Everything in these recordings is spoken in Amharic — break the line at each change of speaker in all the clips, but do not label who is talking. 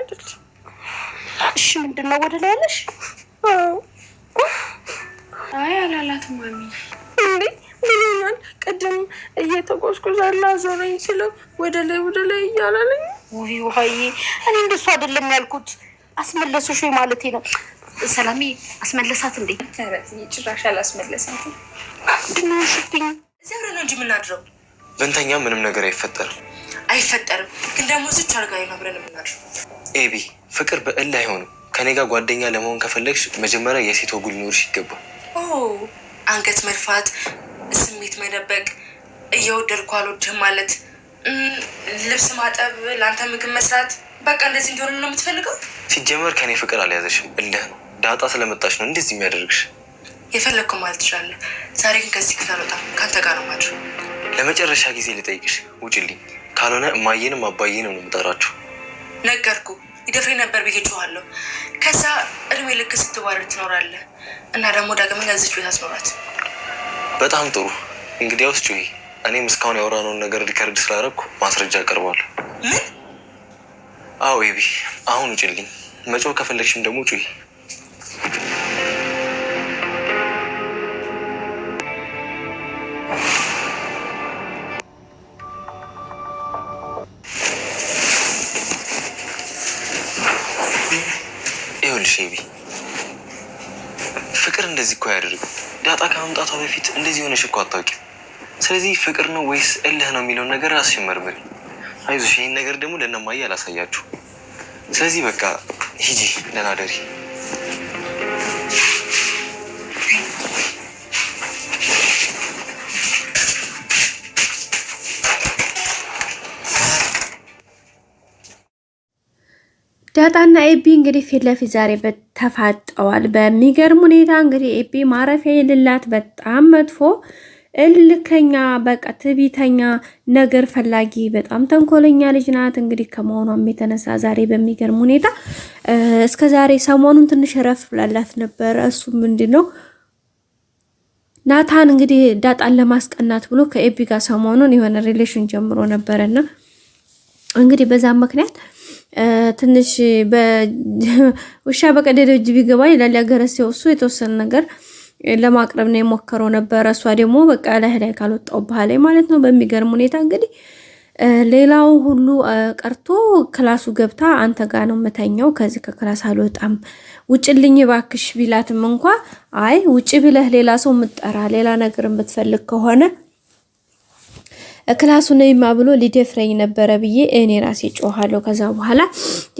አይደል? እሺ ምንድነው ወደ ላይ ያለሽ?
አይ አላላትም ማሚ።
እንዴ ምንኛል? ቅድም እየተቆስቁዛላ ዞረኝ ስለው ወደ ላይ እያላለኝ።
ውይ ውሃዬ፣ እኔ እንደሱ አይደለም ያልኩት። አስመለሱሽ ማለቴ ነው። ሰላሜ አስመለሳት እንዴ?
ተረት ጭራሽ አላስመለሳትም።
ድናሽብኝ
እዚያ ነው እንጂ የምናድረው።
በእንተኛ ምንም ነገር አይፈጠርም።
ግን ደግሞ እዚች አልጋ ላይ ነው ብለን የምናድረው።
ኤቢ ፍቅር በእልህ አይሆንም። ከኔ ጋር ጓደኛ ለመሆን ከፈለግሽ መጀመሪያ የሴት ወጉ ሊኖርሽ ይገባል።
አንገት መድፋት፣ ስሜት መደበቅ፣ እየወደድኩ አልወድህም ማለት፣ ልብስ ማጠብ፣ ለአንተ ምግብ መስራት፣ በቃ እንደዚህ እንደሆነ ነው የምትፈልገው?
ሲጀመር ከኔ ፍቅር አልያዘሽም፣ እልህ ነው። ዳጣ ስለመጣች ነው እንደዚህ የሚያደርግሽ።
የፈለግኩ ማለት ትችላለህ። ዛሬ ግን ከዚህ ክፍል አልወጣም፣ ከአንተ ጋር ነው የማድረው።
ለመጨረሻ ጊዜ ልጠይቅሽ፣ ውጭልኝ። ካልሆነ እማዬንም አባዬንም ነው የምጠራችሁ።
ነገርኩ። ይደፍሬ ነበር ብዬ ጮኋለሁ። ከዛ እድሜ ልክ ስትዋረድ ትኖራለህ እና ደግሞ ዳግመኛ እዚች ቤት አስኖራት።
በጣም ጥሩ። እንግዲያውስ ጩሂ። እኔም እስካሁን ያወራነውን ነገር ሪከርድ ስላደረግኩ ማስረጃ አቀርባለሁ።
ምን?
አዎ ኤቢ፣ አሁን ውጭልኝ። መጮህ ከፈለግሽም ደግሞ ጩሂ። ይኸውልሽ ኤቢ፣ ፍቅር እንደዚህ እኮ አያደርግም። ዳጣ ከመምጣቷ በፊት እንደዚህ ሆነሽ እኮ አታውቂም። ስለዚህ ፍቅር ነው ወይስ እልህ ነው የሚለውን ነገር ራስሽን መርምሪ። አይዞሽ፣ ይህን ነገር ደግሞ ለእነማዬ አላሳያችሁ። ስለዚህ በቃ ሂጂ፣ ደህና ደሪ።
ዳጣና ኤቢ እንግዲህ ፊት ለፊት ዛሬ ተፋጠዋል። በሚገርም ሁኔታ እንግዲህ ኤቢ ማረፊያ የሌላት በጣም መጥፎ እልከኛ፣ በቃ ትዕቢተኛ፣ ነገር ፈላጊ፣ በጣም ተንኮለኛ ልጅ ናት። እንግዲህ ከመሆኗም የተነሳ ዛሬ በሚገርም ሁኔታ እስከ ዛሬ ሰሞኑን ትንሽ ረፍ ብላላት ነበር። እሱ ምንድነው ናታን እንግዲህ ዳጣን ለማስቀናት ብሎ ከኤቢ ጋር ሰሞኑን የሆነ ሪሌሽን ጀምሮ ነበረና እንግዲህ በዛም ምክንያት ትንሽ ውሻ በቀደደ እጅ ቢገባ ይላል ያገረሰው። እሱ የተወሰነ ነገር ለማቅረብ ነው የሞከረው ነበር። እሷ ደግሞ በቃ ላይ ካልወጣው በኋላ ማለት ነው። በሚገርም ሁኔታ እንግዲህ ሌላው ሁሉ ቀርቶ ክላሱ ገብታ አንተ ጋር ነው መተኛው፣ ከዚህ ከክላስ አልወጣም፣ ውጭልኝ ባክሽ ቢላትም እንኳ አይ ውጭ ብለህ ሌላ ሰው ምጠራ ሌላ ነገር የምትፈልግ ከሆነ ክላሱ ነይማ ብሎ ሊደፍረኝ ነበረ ብዬ እኔ ራሴ ጮሃለሁ። ከዛ በኋላ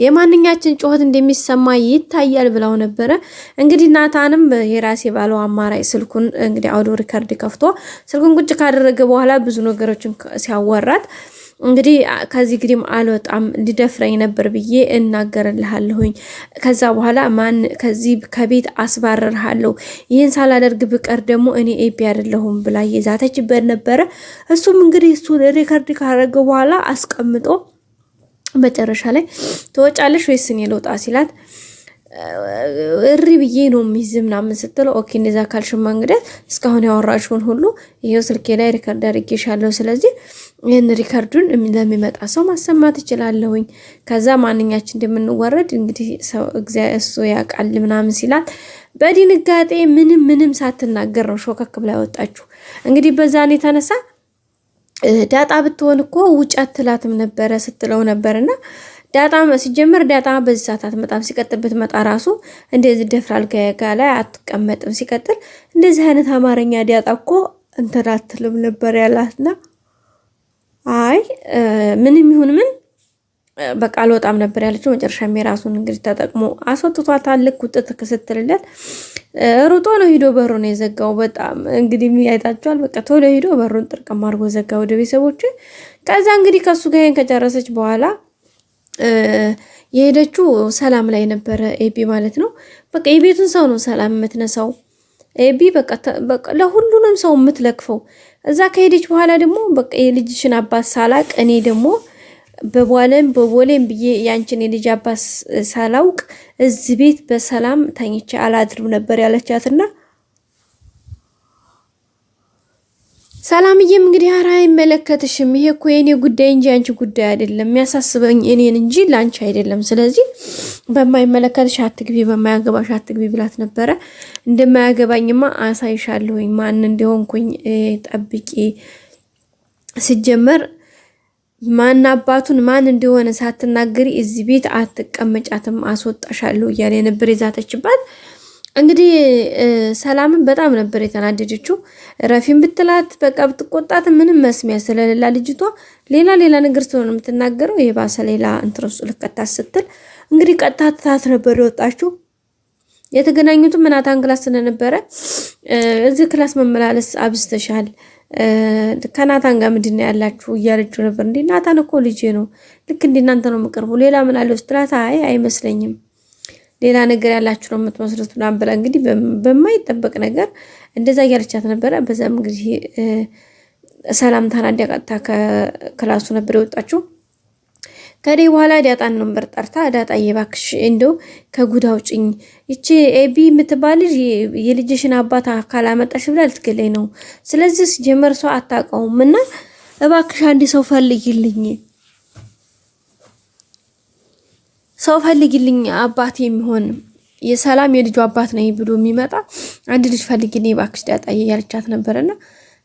የማንኛችን ጮህት እንደሚሰማ ይታያል ብለው ነበረ። እንግዲህ ናታንም የራሴ ባለው አማራጭ ስልኩን እንግዲህ አውዲዮ ሪከርድ ከፍቶ ስልኩን ቁጭ ካደረገ በኋላ ብዙ ነገሮችን ሲያወራት እንግዲህ ከዚህ ግዲም አልወጣም ሊደፍረኝ ነበር ብዬ እናገርልሃለሁኝ። ከዛ በኋላ ማን ከዚህ ከቤት አስባረርሃለሁ፣ ይህን ሳላደርግ ብቀር ደግሞ እኔ ኤቢ አይደለሁም ብላ የዛተችበት ነበረ። እሱም እንግዲህ እሱ ሪከርድ ካደረገ በኋላ አስቀምጦ መጨረሻ ላይ ትወጫለሽ ወይስ እኔ ልውጣ ሲላት እሪ ብዬ ነው የሚይዝ ምናምን ስትለው ኦኬ እንደዛ ካልሽማ እንግዲህ እስካሁን ያወራሽውን ሁሉ ይሄው ስልኬ ላይ ሪከርድ አድርጌሻለሁ። ስለዚህ ይሄን ሪከርዱን ለሚመጣ ሰው ማሰማት እችላለሁኝ። ከዛ ማንኛችን እንደምንወረድ እንግዲህ ሰው እግዚአብሔር እሱ ያውቃል ምናምን ሲላት በድንጋጤ ምንም ሳትናገር ነው ሾከክ ብላ ወጣችሁ። እንግዲህ በዛን የተነሳ ዳጣ ብትሆን እኮ ውጭ አትላትም ነበረ ስትለው ነበርና ዳጣ ሲጀመር ዳጣ በዚህ ሰዓት አትመጣም። ሲቀጥል ብትመጣ ራሱ እንደዚህ ደፍራል ጋር ላይ አትቀመጥም። ሲቀጥል እንደዚህ አይነት አማርኛ ዳጣ እኮ እንትን አትልም ነበር ያላትና አይ ምንም ይሁን ምን በቃ አልወጣም ነበር ያለችው። መጨረሻም የራሱን እንግዲህ ተጠቅሞ አስወጥቷታል። ልክ ውጥት ስትልለት ሩጦ ነው ሂዶ በሩን የዘጋው። በጣም እንግዲህ ያይታችኋል። በቃ ቶሎ ሂዶ በሩን ጥርቅም አድርጎ ዘጋ ወደ ቤተሰቦቹ። ከዛ እንግዲህ ከሱ ጋር ከጨረሰች በኋላ የሄደችው ሰላም ላይ ነበረ ኤቢ ማለት ነው። በቃ የቤቱን ሰው ነው ሰላም የምትነሳው ኤቢ በቃ ለሁሉንም ሰው የምትለክፈው። እዛ ከሄደች በኋላ ደግሞ በቃ የልጅሽን አባት ሳላቅ እኔ ደግሞ በቦሌም ብዬ ያንቺን የልጅ አባት ሳላውቅ እዚህ ቤት በሰላም ተኝቼ አላድርም ነበር ያለቻትና ሰላምዬም እንግዲህ ኧረ አይመለከትሽም፣ ይሄ እኮ የኔ ጉዳይ እንጂ አንቺ ጉዳይ አይደለም፣ የሚያሳስበኝ እኔን እንጂ ላንቺ አይደለም። ስለዚህ በማይመለከትሽ አትግቢ፣ በማያገባሽ አትግቢ ብላት ነበረ። እንደማያገባኝማ አሳይሻለሁኝ ማን እንደሆንኩኝ ጠብቂ። ሲጀመር ማን አባቱን ማን እንደሆነ ሳትናገሪ እዚህ ቤት አትቀመጫትም፣ አስወጣሻለሁ እያለ ነበር የዛተችባት። እንግዲህ ሰላምን በጣም ነበር የተናደደችው። ረፊን ብትላት በቃ ብትቆጣት ምንም መስሚያ ስለሌላ ልጅቷ ሌላ ነገር ስለሆነ የምትናገረው የባሰ ሌላ እንትረሱ ልቀጣት ስትል እንግዲህ ቀጣታት ነበር የወጣችው። የተገናኙትም ናታን ክላስ ስለነበረ እዚህ ክላስ መመላለስ አብዝተሻል፣ ከናታን ጋር ምንድን ነው ያላችሁ እያለችው ነበር። እንዴ ናታን እኮ ልጄ ነው፣ ልክ እንደናንተ ነው የምቀርበው፣ ሌላ ምን አለው ስትላት አይ አይመስለኝም ሌላ ነገር ያላችሁ ነው የምትመስሉት ምናምን ብላ እንግዲህ በማይጠበቅ ነገር እንደዛ እያለቻት ነበረ። በዛም እንግዲህ ሰላም ታናዲያ ቀጥታ ከክላሱ ነበር የወጣችው። ከዴ በኋላ ዳጣን ነበር ጠርታ ዳጣ እባክሽ እንደው ከጉድ አውጪኝ፣ ይቺ ኤቢ የምትባል ልጅ የልጅሽን አባት ካላመጣሽ ብላ ልትገለኝ ነው። ስለዚህ ጀመር ሰው አታውቀውም እና እባክሽ አንድ ሰው ፈልጊልኝ፣ ሰው ፈልጊልኝ አባት የሚሆን የሰላም የልጁ አባት ነኝ ብሎ የሚመጣ አንድ ልጅ ፈልጊልኝ እባክሽ ዳጣዬ ያለቻት ነበርና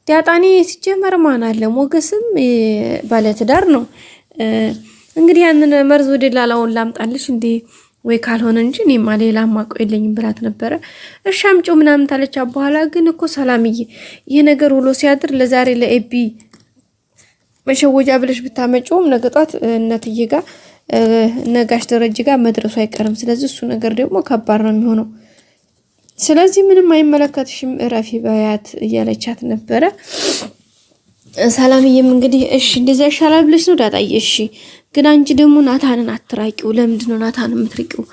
ዳጣኔ ሲጀመር ማን አለ ሞገስም ባለትዳር ነው። እንግዲህ ያንን መርዝ ወደ ላላውን ላምጣልሽ እንዴ ወይ ካልሆነ እንጂ እኔማ ሌላ ማቆ የለኝም ብላት ነበረ። እሺ አምጪው ምናምን ታለቻ። በኋላ ግን እኮ ሰላምዬ ይሄ ነገር ውሎ ሲያድር ለዛሬ ለኤቢ መሸወጃ ብለሽ ብታመጪውም ነገ ጧት እናትዬ ጋር ነጋሽ ደረጃ ጋር መድረሱ አይቀርም። ስለዚህ እሱ ነገር ደግሞ ከባድ ነው የሚሆነው። ስለዚህ ምንም አይመለከትሽም እረፊ በያት እያለቻት ነበረ። ሰላምዬም እንግዲህ እሺ እንደዛ ይሻላል ብለሽ ነው ዳጣዬ? እሺ ግን አንቺ ደግሞ ናታንን አትራቂው። ለምንድን ነው ናታንን የምትርቂው?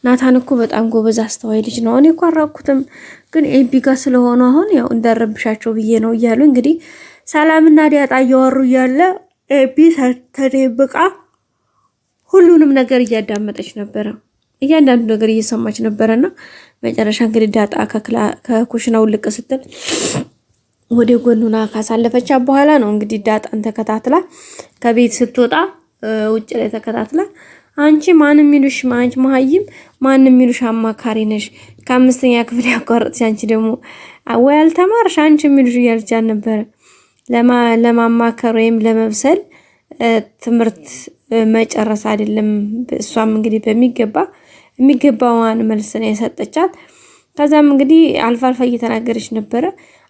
ናታን እኮ በጣም ጎበዝ አስተዋይ ልጅ ነው። እኔ እኮ አራኩትም ግን ኤቢ ጋር ስለሆነ አሁን ያው እንዳረብሻቸው ብዬ ነው እያሉ እንግዲህ ሰላምና ዳጣ እያወሩ እያለ ኤቢ ተደብቃ ሁሉንም ነገር እያዳመጠች ነበረ። እያንዳንዱ ነገር እየሰማች ነበረና መጨረሻ እንግዲህ ዳጣ ከኩሽናው ልቅ ስትል ወደ ጎኑና ካሳለፈቻ በኋላ ነው እንግዲህ ዳጣን ተከታትላ ከቤት ስትወጣ ውጭ ላይ ተከታትላ አንቺ ማንም ሚሉሽ አንቺ መሀይም ማንም ሚሉሽ አማካሪ ነሽ፣ ከአምስተኛ ክፍል ያቋረጥሽ አንቺ ደግሞ ወይ አልተማርሽ አንቺ ሚሉሽ እያልቻት ነበረ። ለማማከር ወይም ለመብሰል ትምህርት መጨረስ አይደለም። እሷም እንግዲህ የሚገባዋን መልስ ነው የሰጠቻት። ከዛም እንግዲህ አልፋ እየተናገረች ነበረ።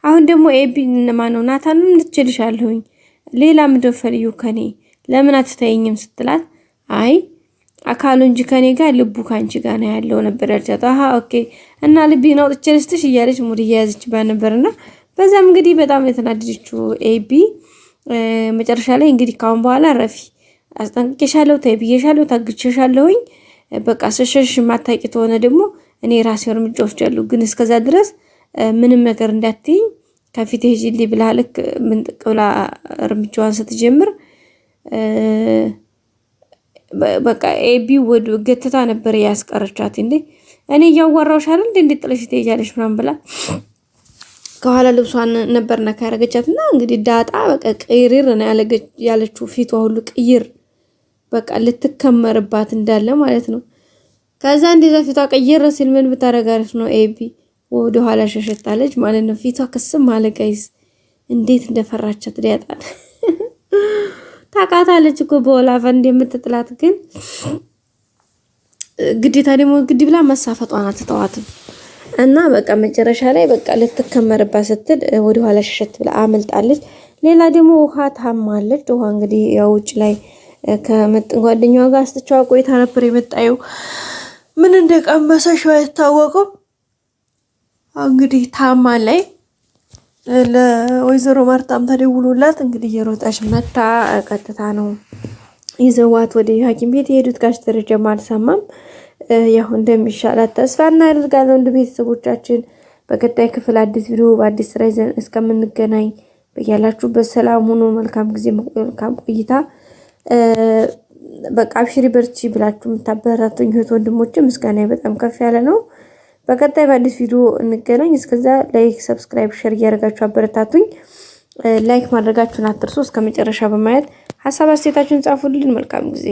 አሁን ደግሞ ኤቢ ማነው ናታንም ልትችልሻለሁኝ ሌላ ምንድን ፈልዩ ከኔ ለምን አትተይኝም ስትላት አይ አካሉ እንጂ ከኔ ጋር ልቡ ካንቺ ጋር ነው ያለው ነበር ያልቻት። አሃ ኦኬ እና ልቤን አውጥቼ ልስጥሽ እያለች ሙድ እየያዘች ነበርና በዛም እንግዲህ በጣም የተናደደችው ኤቢ መጨረሻ ላይ እንግዲህ ካሁን በኋላ ረፊ አስጠንቅቄሻለሁ፣ ተይብዬሻለሁ፣ ታግቼሻለሁኝ በቃ ስሸሽ ማታቂ ተሆነ ደግሞ እኔ ራሴ እርምጃ ወስጃለሁ፣ ግን እስከዛ ድረስ ምንም ነገር እንዳትይኝ ከፊት ሄጂልኝ ብላ ልክ ምንጥቅ ብላ እርምጃዋን ስትጀምር በቃ ኤቢ ወደ ገተታ ነበር ያስቀረቻት። እንዴ እኔ እያዋራሁሽ አይደል እንዴ ጥለሽ ትሄጃለሽ ምናምን ብላ ከኋላ ልብሷን ነበር ነካ ያረገቻትና እንግዲህ ዳጣ በቃ ቅይር ነው ያለችው። ፊቷ ሁሉ ቅይር በቃ ልትከመርባት እንዳለ ማለት ነው። ከዛ እንደዛ ፊቷ ቅይር ሲል ምን ብታረጋለች ነው ኤቢ ወደ ኋላ ሸሸታለች ማለት ነው። ፊቷ ከስም አለ ጋይስ እንዴት እንደፈራቻት ዳጣ ታቃታለች እኮ በወላፈ እንደምትጥላት ግን ግዴታ ደግሞ ግድ ብላ መሳፈጧን አትተዋትም። እና በቃ መጨረሻ ላይ በቃ ልትከመርባት ስትል ወደ ኋላ ሸሸት ብላ አመልጣለች። ሌላ ደግሞ ውሃ ታማለች። ውሃ እንግዲህ ያው ውጭ ላይ ከመጥን ጓደኛዋ ጋር ስትጫዋ ቆይታ ነበር የመጣየው። ምን እንደቀመሰሽ አይታወቅም። እንግዲህ ታማ ላይ ለወይዘሮ ማርታም ተደውሎላት እንግዲህ የሮጣሽ መታ ቀጥታ ነው ይዘዋት ወደ ሐኪም ቤት የሄዱት። ጋሽ ደረጃም አልሰማም። ያው እንደሚሻላት ተስፋ እናደርጋለን። እንደ ቤተሰቦቻችን በቀጣይ ክፍል አዲስ ቪዲዮ በአዲስ ስራ ይዘን እስከምንገናኝ በያላችሁበት ሰላም ሁኑ። መልካም ጊዜ፣ መልካም ቆይታ። በቃ አብሽሪ በርቺ ብላችሁ የምታበረታቱኝ እህት ወንድሞቼ ምስጋና በጣም ከፍ ያለ ነው። በቀጣይ በአዲስ ቪዲዮ እንገናኝ። እስከዛ ላይክ፣ ሰብስክራይብ፣ ሼር እያደረጋችሁ አበረታቱኝ። ላይክ ማድረጋችሁን አትርሱ። እስከ መጨረሻ በማየት ሀሳብ አስተያየታችሁን ጻፉልን። መልካም ጊዜ